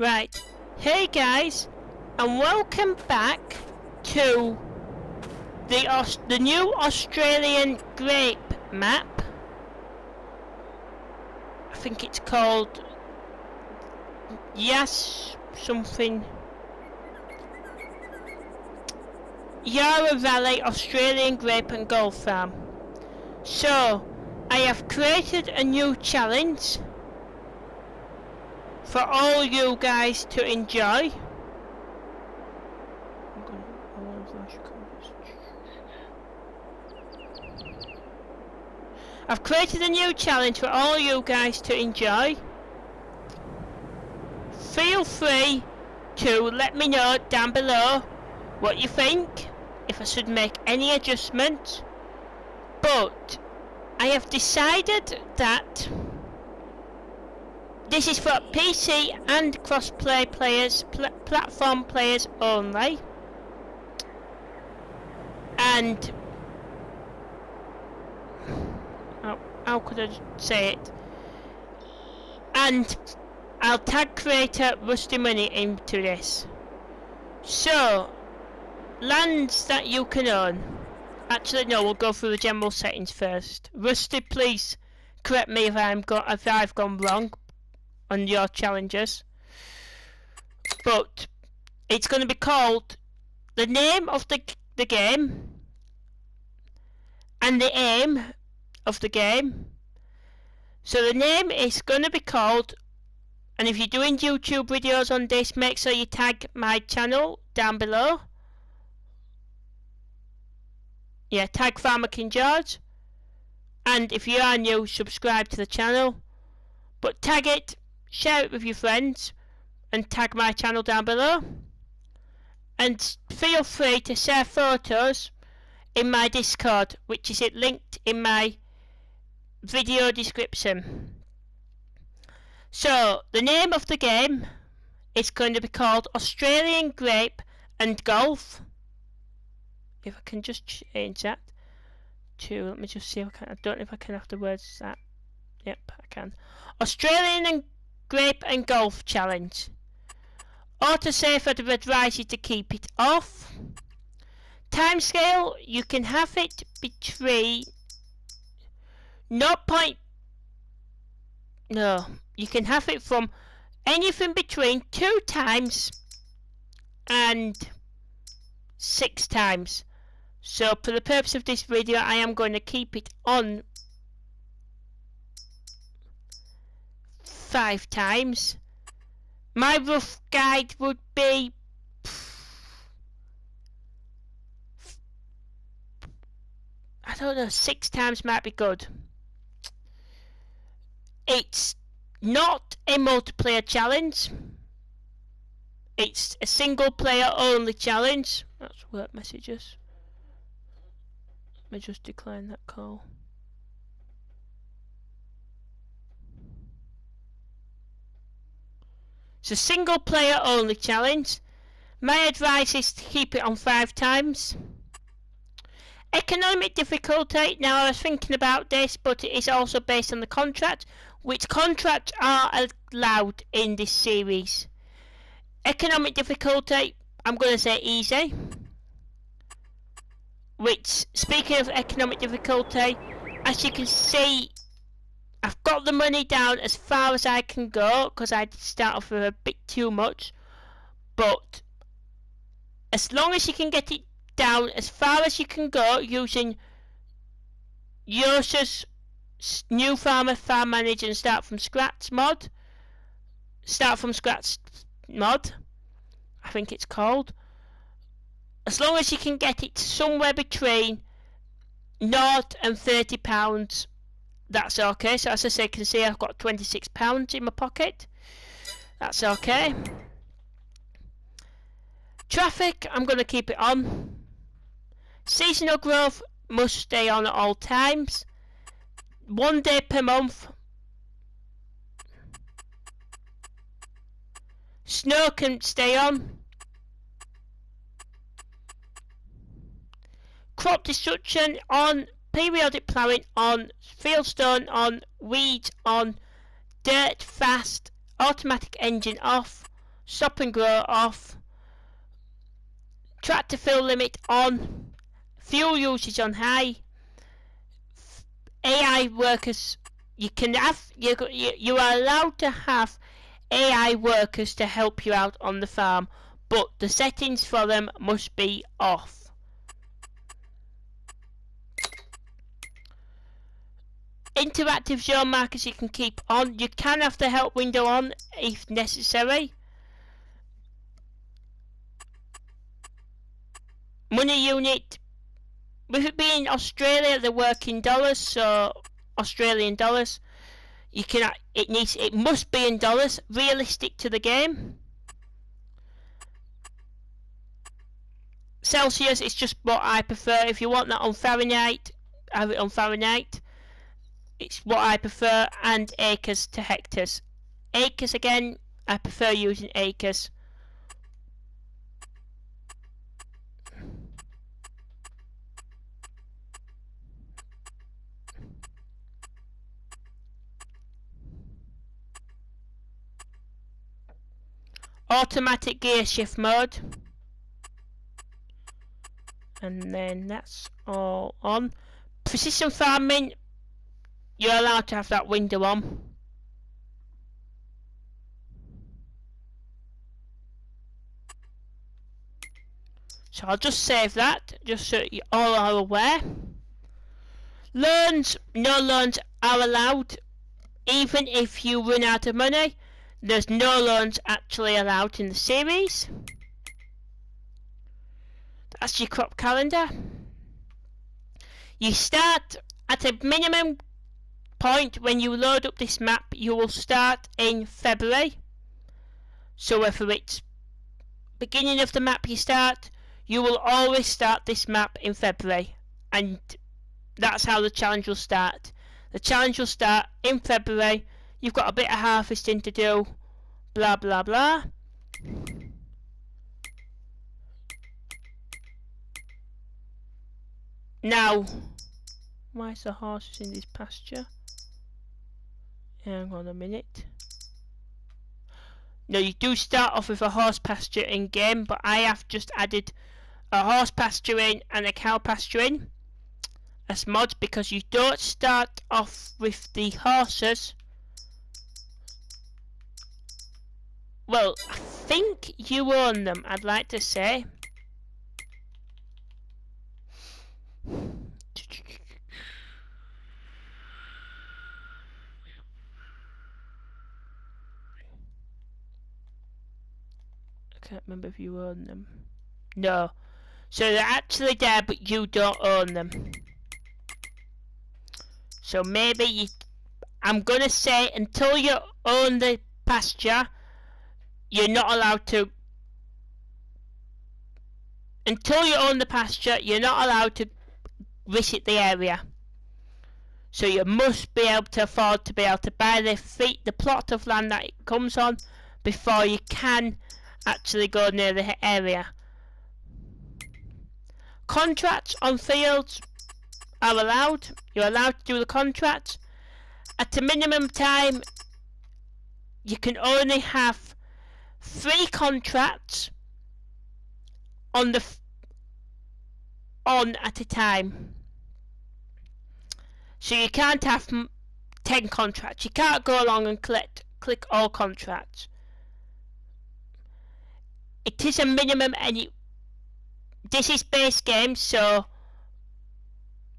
Right, hey guys, and welcome back to the new Australian grape map. I think it's called something. Yarra Valley Australian Grape and Golf Farm. So, I have created a new challenge for all you guys to enjoy. I've created a new challenge for all you guys to enjoy. Feel free to let me know down below what you think, if I should make any adjustments. But I have decided that this is for PC and cross-play players, platform players only. And how could I say it? And I'll tag creator Rusty Money into this. So, lands that you can own. Actually, no, we'll go through the general settings first. Rusty, please correct me if I've gone wrong on your challenges. But it's going to be called the name of the game and the aim of the game. So the name is going to be called, and if you're doing YouTube videos on this, make sure you tag my channel down below. Yeah, tag Farmer King George. And if you are new, subscribe to the channel. But tag it, share it with your friends, and tag my channel down below. And feel free to share photos in my Discord, which is linked in my video description. So, the name of the game is going to be called Australian Grape and Golf. If I can just change that to, let me just see if I can, I don't know if I can have the words that. Yep, I can. Australian and Grape and Golf Challenge. Autosave, I'd advise you to keep it off. Timescale, you can have it between you can have it from anything between 2 times and 6 times. So for the purpose of this video, I am going to keep it on 5 times. My rough guide would be I don't know, 6 times might be good. It's not a multiplayer challenge. It's a single player only challenge. That's work messages. Let me just decline that call. It's a single player only challenge. My advice is to keep it on 5 times. Economic difficulty. Now I was thinking about this, but it is also based on the contract. Which contracts are allowed in this series? Economic difficulty, I'm going to say easy. Which, speaking of economic difficulty, as you can see, I've got the money down as far as I can go, because I did start off with a bit too much. But as long as you can get it down as far as you can go using Yosha's New Farm Manager and Start from Scratch mod, I think it's called. As long as you can get it somewhere between £0 and £30, that's okay. So as I say, you can see I've got £26 in my pocket. That's okay. Traffic, I'm going to keep it on. Seasonal growth must stay on at all times. 1 day per month. Snow can stay on. Crop destruction on. Periodic ploughing on. Fieldstone on. Weeds on. Dirt fast. Automatic engine off. stop and grow off, tractor fill limit on, fuel usage on high, AI workers. You can have you are allowed to have AI workers to help you out on the farm, but the settings for them must be off. Interactive zone markers you can keep on. You can have the help window on if necessary. Money unit, with it being Australia, they work in dollars, so Australian dollars. You can it must be in dollars, realistic to the game. Celsius is just what I prefer. If you want that on Fahrenheit, have it on Fahrenheit. It's what I prefer. And acres to hectares. Acres again, I prefer using acres. Automatic gear shift mode. And then that's all on. Precision farming, you're allowed to have that window on. So I'll just save that, just so you all are aware. Loans, no loans are allowed. Even if you run out of money, there's no loans actually allowed in the series. That's your crop calendar. You start at a minimum point when you load up this map. You will start in February. So whether it's beginning of the map you start, you will always start this map in February. And that's how the challenge will start. The challenge will start in February. You've got a bit of harvesting to do. Blah blah blah. Now, why is the horses in this pasture? Hang on a minute. No, you do start off with a horse pasture in game, but I have just added a horse pasture in and a cow pasture in as mods, because you don't start off with the horses. Well, I think you own them, I'd like to say. I can't remember if you own them. No. So they're actually there, but you don't own them. So maybe you... I'm gonna say until you own the pasture, you're not allowed to... Until you own the pasture, you're not allowed to visit the area. So you must be able to afford to be able to buy the plot of land that it comes on before you can actually go near the area. Contracts on fields are allowed. You're allowed to do the contract. At a minimum time, you can only have 3 contracts on at a time. So you can't have 10 contracts. You can't go along and click all contracts. It is a minimum, and this is base game, so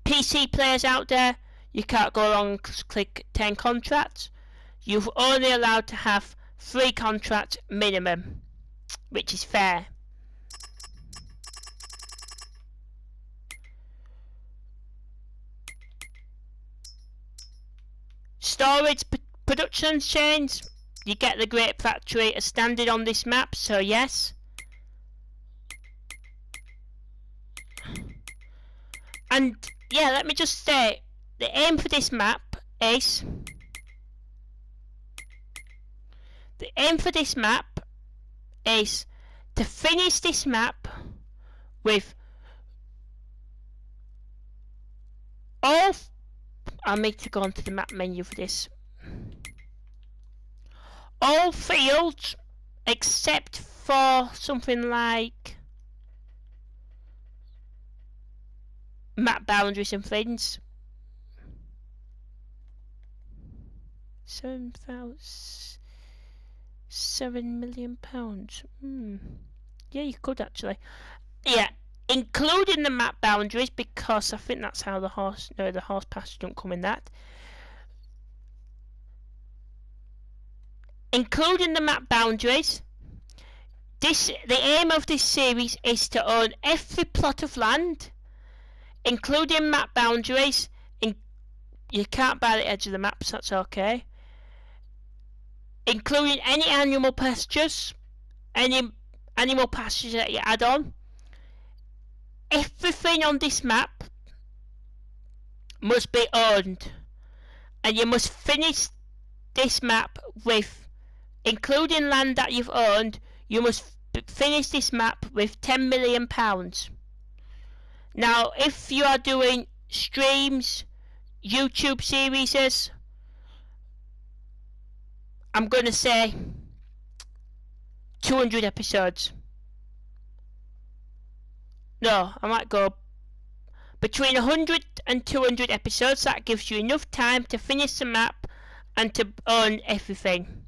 PC players out there, you can't go along and click 10 contracts. You're only allowed to have 3 contracts minimum, which is fair. Storage production chains, you get the grape factory as standard on this map, so yes. And yeah, let me just say, the aim for this map is to finish this map with all... I need to go onto the map menu for this. All fields except for something like map boundaries and things. 7 million pounds. Yeah, you could actually. Yeah, including the map boundaries, because I think that's how the horse pasture don't come in that. Including the map boundaries, the aim of this series is to own every plot of land, including map boundaries. You can't buy the edge of the maps, that's okay. Including any animal pastures, that you add on. Everything on this map must be owned, and you must finish this map with, including land that you've owned, you must finish this map with £10 million. Now, if you are doing streams, YouTube series, I'm going to say 200 episodes. No, I might go between 100 and 200 episodes. That gives you enough time to finish the map and to own everything.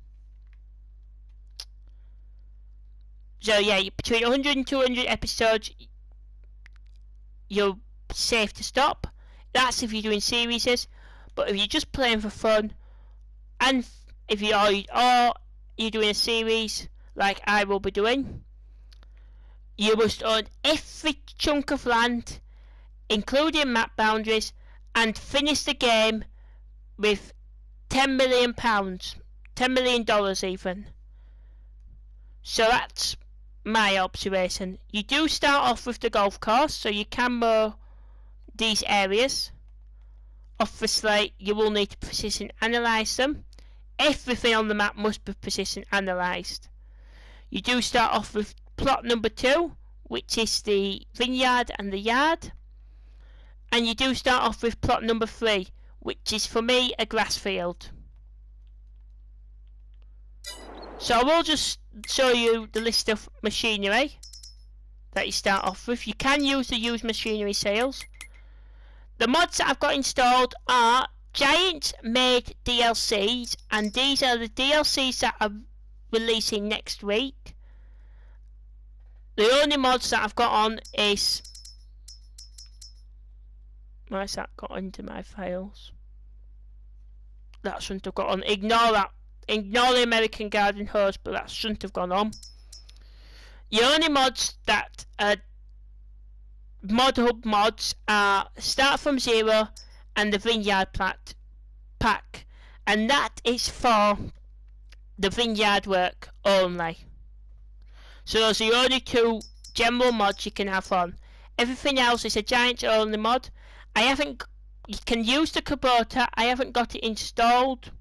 So yeah, between 100 and 200 episodes, you're safe to stop. That's if you're doing series. But if you're just playing for fun, and if you're doing a series like I will be doing, you must own every chunk of land, including map boundaries, and finish the game with £10 million, $10 million even. So that's my observation. You do start off with the golf course, so you can mow these areas. Obviously, you will need to precision analyse them. Everything on the map must be precision analysed. You do start off with plot number 2, which is the vineyard and the yard. And you do start off with plot number 3, which is for me a grass field. So I will just show you the list of machinery that you start off with. You can use the used machinery sales. The mods that I've got installed are Giant made DLCs, and these are the DLCs that are releasing next week. The only mods that I've got on is... Why's that got into my files? That shouldn't have got on. Ignore that. Ignore the American Garden Hose, but that shouldn't have gone on. The only mods that are Mod Hub mods are Start From Zero and the Vineyard Pack. And that is for the vineyard work only. So those are the only 2 general mods you can have on. Everything else is a Giant only mod. You can use the Kubota. I haven't got it installed.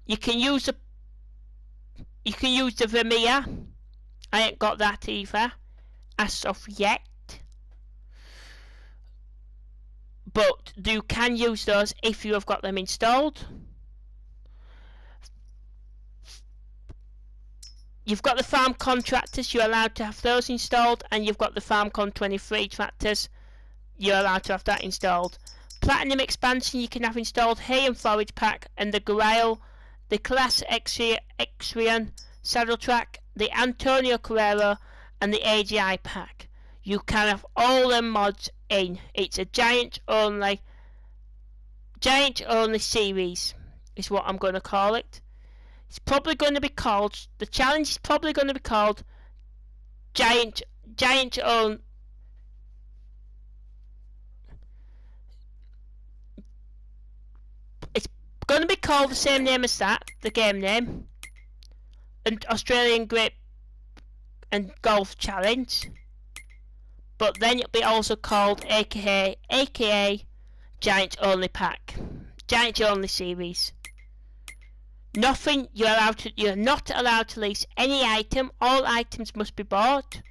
You can use the Vermeer. I ain't got that either, as of yet. But you can use those if you have got them installed. You've got the Farm Contractors, you're allowed to have those installed, and you've got the FarmCon 23 tractors, you're allowed to have that installed. Platinum Expansion you can have installed, Hay and Forage Pack, and the Grail, the Class Exrian Saddle Track, the Antonio Carrero, and the AGI Pack. You can have all them mods in. It's a Giant only series is what I'm going to call it. It's probably going to be called, the challenge is probably going to be called Giant only. It's going to be called the same name as that, the game name, and Australian Grape and Golf Challenge. But then it'll be also called aka Giant Only Pack, Giant Only Series. Nothing you're not allowed to lease any item. All items must be bought.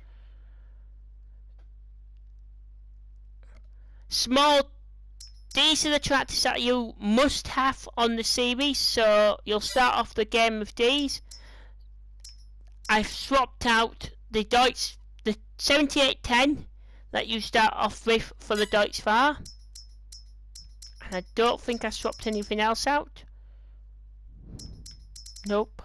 These are the tractors that you must have on the series, so you'll start off the game with these. I've swapped out the 7810 that you start off with for the Deutsch Fahr. And I don't think I swapped anything else out. Nope.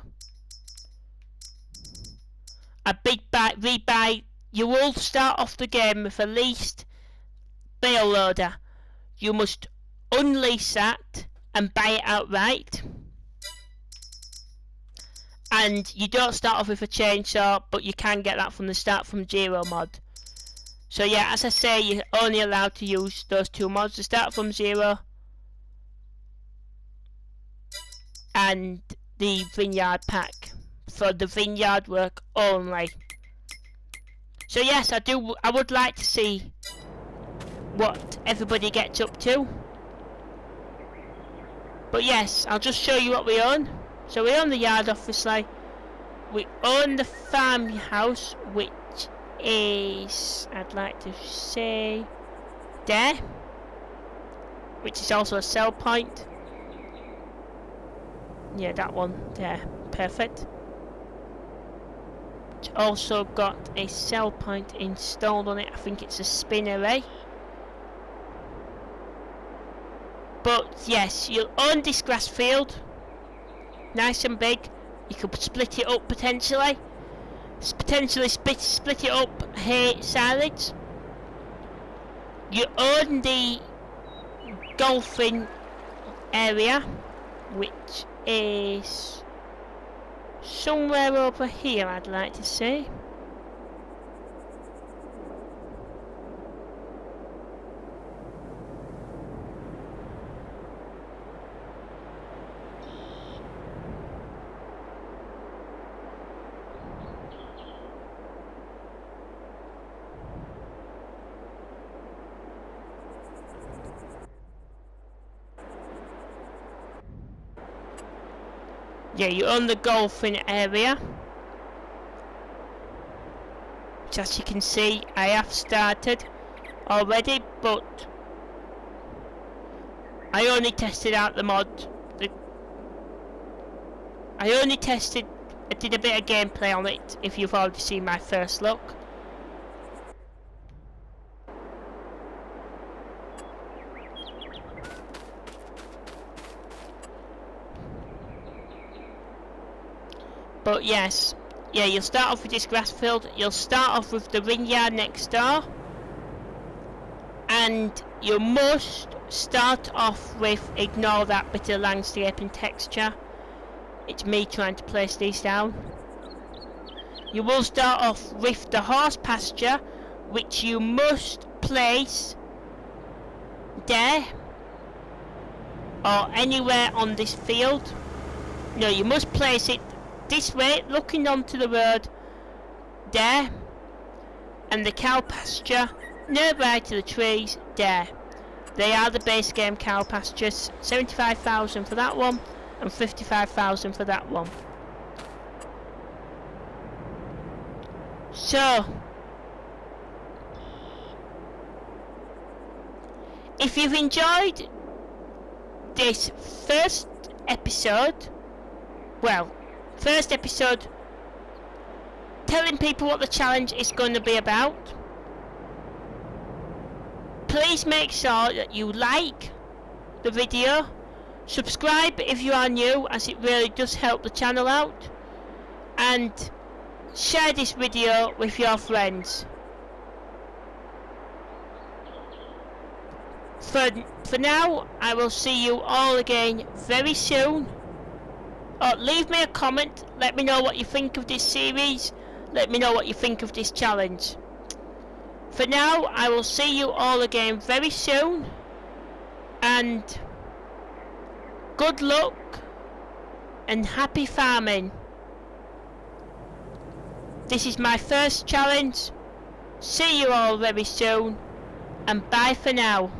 A big rebuy. You will start off the game with a leased bale loader. You must unlease that and buy it outright. And you don't start off with a chainsaw, but you can get that from the start from Zero mod. So yeah, as I say, you're only allowed to use those two mods, to start from Zero and the vineyard pack for the vineyard work only. So yes, I would like to see what everybody gets up to. But yes, I'll just show you what we own. So we own the yard, obviously. We own the farmhouse, which is, I'd like to say, there, which is also a sell point. Yeah, that one there, perfect. It's also got a sell point installed on it. I think it's a spin array. But yes, you'll own this grass field, nice and big. You could split it up potentially. Potentially split it up hay silage. You own the golfing area, which is somewhere over here, I'd like to say. Yeah, you own the golfing area, which, as you can see, I have started already, but I only tested out the mod. I did a bit of gameplay on it, if you've already seen my first look. But yes, yeah, you'll start off with this grass field. You'll start off with the vineyard next door, and you must start off with, ignore that bit of landscape and texture. It's me trying to place these down. You will start off with the horse pasture, which you must place there or anywhere on this field. No, you must place it this way, looking onto the road, there, and the cow pasture nearby to the trees, there. They are the base game cow pastures. 75,000 for that one, and 55,000 for that one. So, if you've enjoyed this first episode, telling people what the challenge is going to be about, please make sure that you like the video, subscribe if you are new, as it really does help the channel out, and share this video with your friends. For now, I will see you all again very soon. Leave me a comment, let me know what you think of this series, let me know what you think of this challenge. For now, I will see you all again very soon, and good luck and happy farming. This is my first challenge. See you all very soon, and bye for now.